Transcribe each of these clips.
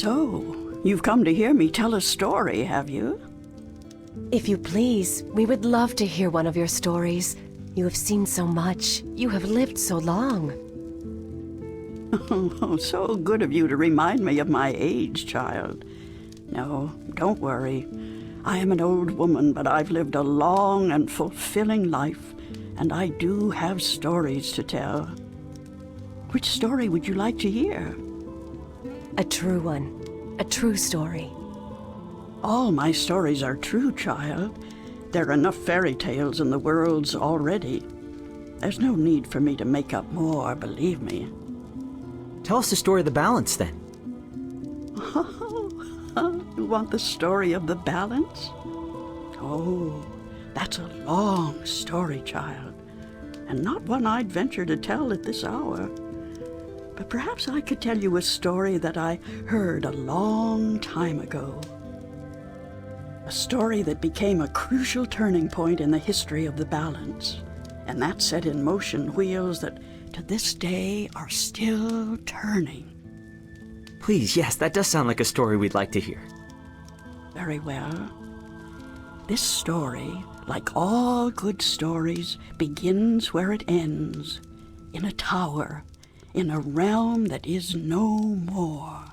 So, you've come to hear me tell a story, have you? If you please, we would love to hear one of your stories. You have seen so much. You have lived so long. Oh, so good of you to remind me of my age, child. No, don't worry. I am an old woman, but I've lived a long and fulfilling life, and I do have stories to tell. Which story would you like to hear? A true one. A true story. All my stories are true, child. There are enough fairy tales in the worlds already. There's no need for me to make up more, believe me. Tell us the story of the balance, then. You want the story of the balance? Oh, that's a long story, child, and not one I'd venture to tell at this hour. But perhaps I could tell you a story that I heard a long time ago. A story that became a crucial turning point in the history of the balance, and that set in motion wheels that to this day are still turning. Please, yes, that does sound like a story we'd like to hear. Very well. This story, like all good stories, begins where it ends, in a tower, in a realm that is no more.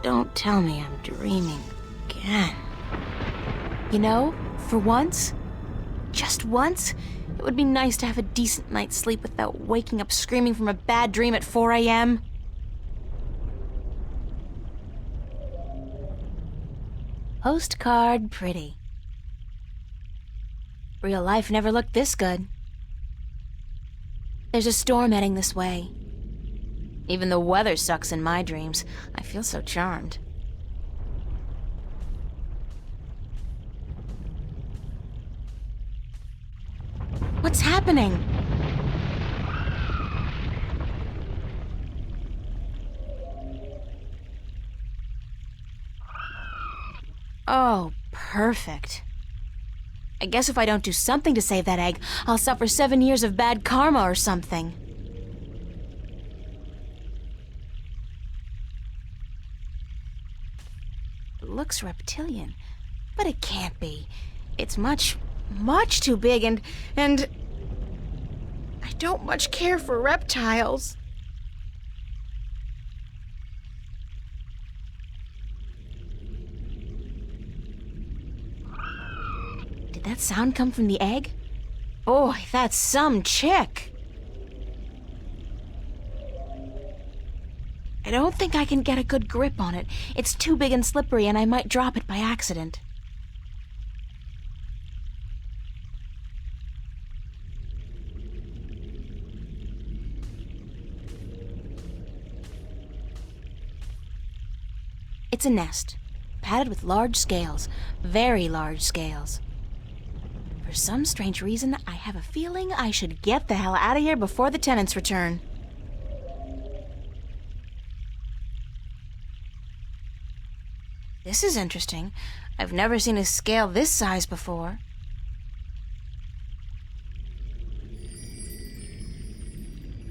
Don't tell me I'm dreaming again. You know, for once, just once, it would be nice to have a decent night's sleep without waking up screaming from a bad dream at 4 a.m. Postcard pretty. Real life never looked this good. There's a storm heading this way. Even the weather sucks in my dreams. I feel so charmed. What's happening? Oh, perfect. I guess if I don't do something to save that egg, I'll suffer 7 years of bad karma or something. It looks reptilian, but it can't be. It's much too big and I don't much care for reptiles. Did that sound come from the egg? Boy, that's some chick. I don't think I can get a good grip on it. It's too big and slippery, and I might drop it by accident. It's a nest, padded with large scales, very large scales. For some strange reason, I have a feeling I should get the hell out of here before the tenants return. This is interesting. I've never seen a scale this size before.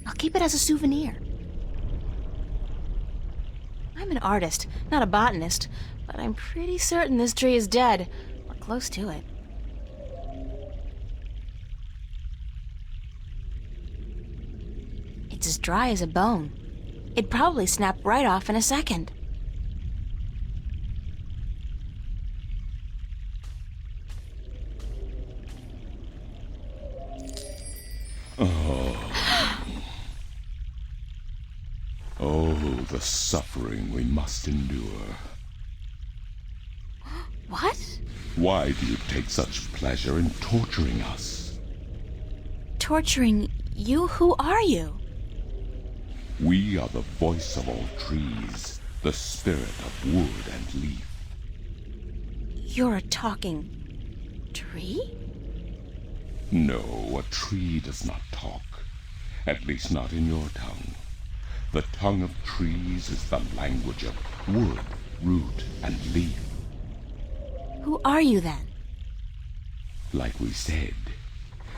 I'll keep it as a souvenir. I'm an artist, not a botanist, but I'm pretty certain this tree is dead, or close to it. It's as dry as a bone. It'd probably snap right off in a second. Oh, the suffering we must endure. What? Why do you take such pleasure in torturing us? Torturing you? Who are you? We are the voice of all trees, the spirit of wood and leaf. You're a talking tree? No, a tree does not talk. At least not in your tongue. The tongue of trees is the language of wood, root, and leaf. Who are you then? Like we said,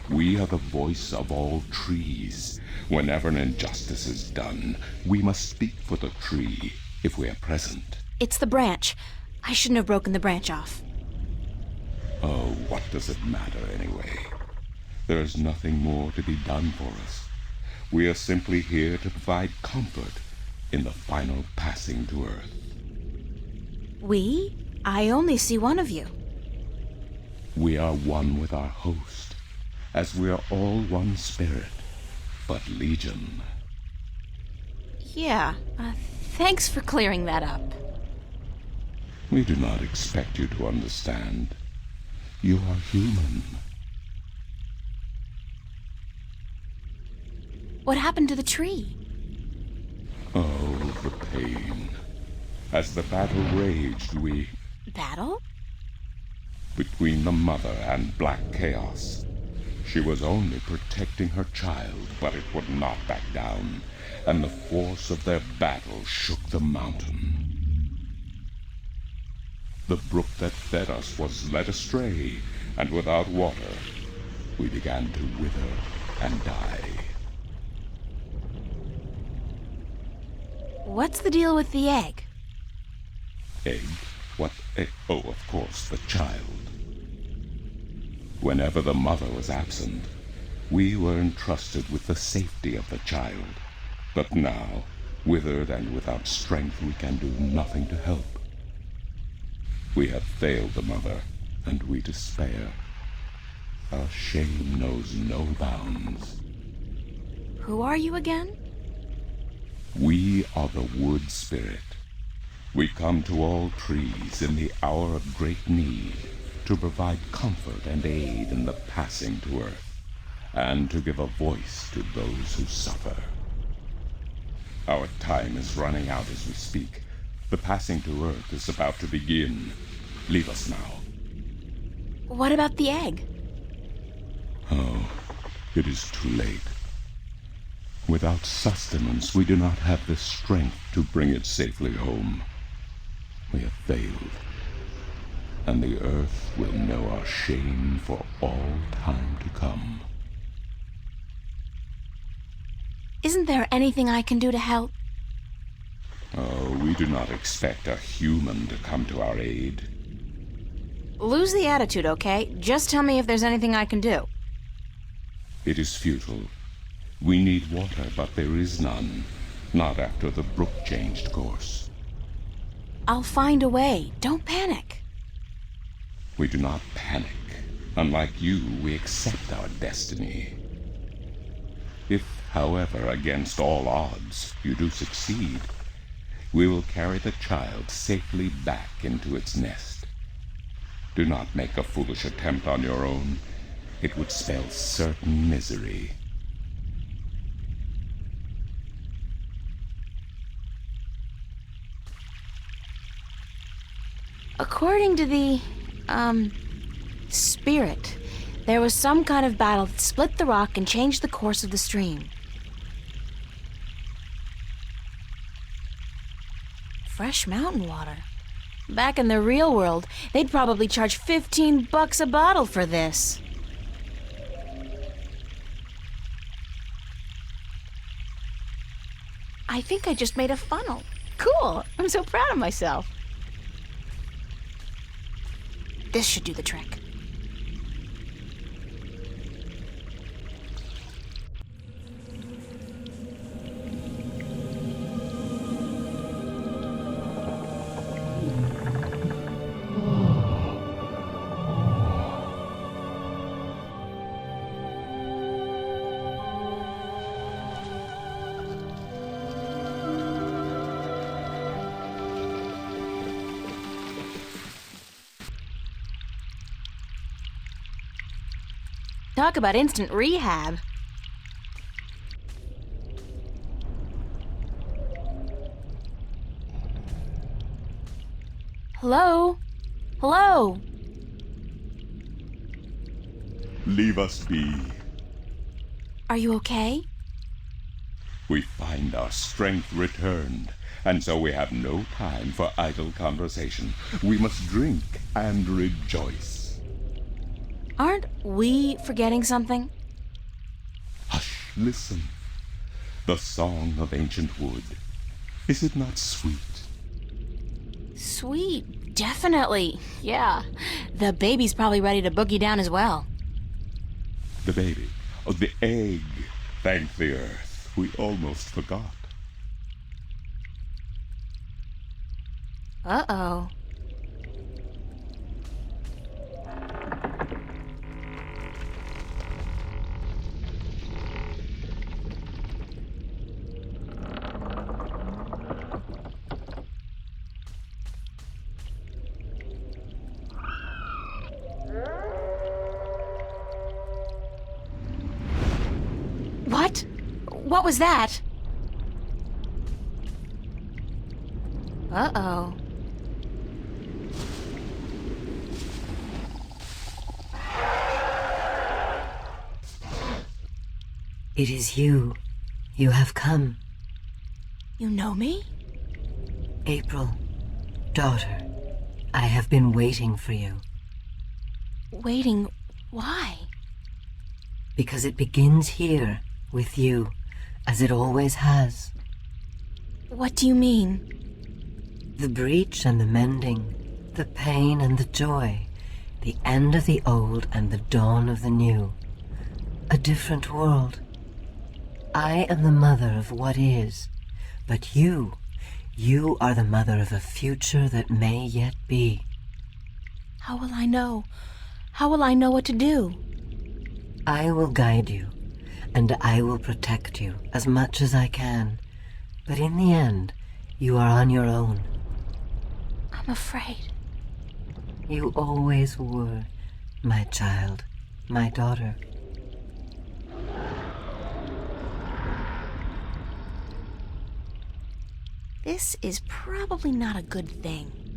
we are the voice of all trees. Whenever an injustice is done, we must speak for the tree if we are present. It's the branch. I shouldn't have broken the branch off. Oh, what does it matter anyway? There is nothing more to be done for us. We are simply here to provide comfort in the final passing to Earth. We? I only see one of you. We are one with our host, as we are all one spirit, but legion. Yeah, thanks for clearing that up. We do not expect you to understand. You are human. What happened to the tree? Oh, the pain. As the battle raged, we... Battle? Between the mother and Black Chaos. She was only protecting her child, but it would not back down, and the force of their battle shook the mountain. The brook that fed us was led astray, and without water, we began to wither and die. What's the deal with the egg? Egg? What egg? Oh, of course, the child. Whenever the mother was absent, we were entrusted with the safety of the child. But now, withered and without strength, we can do nothing to help. We have failed the mother, and we despair. Our shame knows no bounds. Who are you again? We are the wood spirit. We come to all trees in the hour of great need to to provide comfort and aid in the passing to Earth, and to give a voice to those who suffer. Our time is running out as we speak. The passing to Earth is about to begin. Leave us now. What about the egg? Oh, it is too late. Without sustenance, we do not have the strength to bring it safely home. We have failed, and the Earth will know our shame for all time to come. Isn't there anything I can do to help? Oh, we do not expect a human to come to our aid. Lose the attitude, okay? Just tell me if there's anything I can do. It is futile. We need water, but there is none. Not after the brook changed course. I'll find a way. Don't panic. We do not panic. Unlike you, we accept our destiny. If, however, against all odds, you do succeed, we will carry the child safely back into its nest. Do not make a foolish attempt on your own. It would spell certain misery. According to the, spirit, there was some kind of battle that split the rock and changed the course of the stream. Fresh mountain water. Back in the real world, they'd probably charge $15 a bottle for this. I think I just made a funnel. Cool! I'm so proud of myself. This should do the trick. Talk about instant rehab. Hello? Hello? Leave us be. Are you okay? We find our strength returned, and so we have no time for idle conversation. We must drink and rejoice. Aren't we forgetting something? Hush, listen. The song of ancient wood. Is it not sweet? Sweet, definitely. Yeah. The baby's probably ready to boogie down as well. The baby. Oh, the egg. Thank the earth. We almost forgot. Uh-oh. What? What was that? Uh-oh. It is you. You have come. You know me? April, daughter, I have been waiting for you. Waiting. Why? Because it begins here, with you, as it always has. What do you mean? The breach and the mending, the pain and the joy, the end of the old and the dawn of the new. A different world. I am the mother of what is, but you are the mother of a future that may yet be. How will I know? How will I know what to do? I will guide you, and I will protect you as much as I can. But in the end, you are on your own. I'm afraid. You always were, my child, my daughter. This is probably not a good thing.